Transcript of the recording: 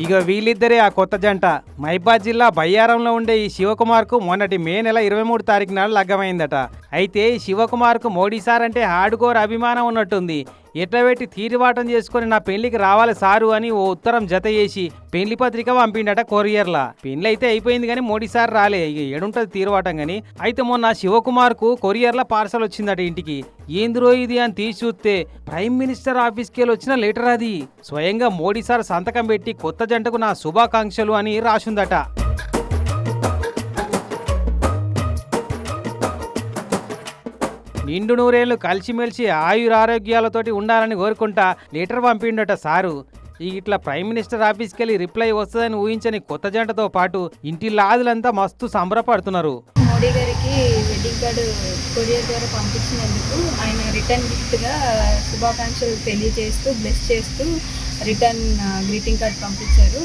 ఇక వీళ్ళిద్దరే ఆ కొత్త జంట. మహిబాద్ జిల్లా బయ్యారంలో ఉండే ఈ శివకుమార్కు మొన్నటి మే నెల 23 తారీఖు నాడు లగ్గమైందట. అయితే ఈ శివకుమార్కు మోడీ సార్ అంటే హార్డ్కోర్ అభిమానం ఉన్నట్టుంది. ఎట్లా పెట్టి తీరువాటం చేసుకుని నా పెళ్లికి రావాలి సారు అని ఓ ఉత్తరం జత చేసి పెళ్లి పత్రిక పంపిండట కొరియర్లా. పెళ్లి అయితే అయిపోయింది కానీ మోడీ సార్ రాలే. ఇక ఏడుంటది తీరువాటం గాని. అయితే మొన్న శివకుమార్కు కొరియర్లా పార్సల్ వచ్చిందట ఇంటికి. ఏందిరో ఇది అని తీసి చూస్తే ప్రైమ్ మినిస్టర్ ఆఫీస్కి వెళ్ళి వచ్చిన లెటర్ అది. స్వయంగా మోడీ సార్ సంతకం పెట్టి కొత్త జంటకు నా శుభాకాంక్షలు అని రాసుందట. నిండు నూరేళ్లు కలిసిమెలిసి ఆయురారోగ్యాలతోటి ఉండాలని కోరుకుంటా లెటర్ పంపిండట సారు. ఇట్లా ప్రైమ్ మినిస్టర్ ఆఫీస్కి వెళ్ళి రిప్లై వస్తుందని ఊహించని కొత్త జంటతో పాటు ఇంటి లాదులంతా మస్తు సంబరపడుతున్నారు. మోడీ గారికి వెడ్డింగ్ కార్డు కొరియర్ ద్వారా పంపించినందుకు ఆయన రిటర్న్ గిఫ్ట్గా శుభాకాంక్షలు తెలియజేస్తూ బ్లెస్ చేస్తూ రిటర్న్ గ్రీటింగ్ కార్డ్ పంపించారు.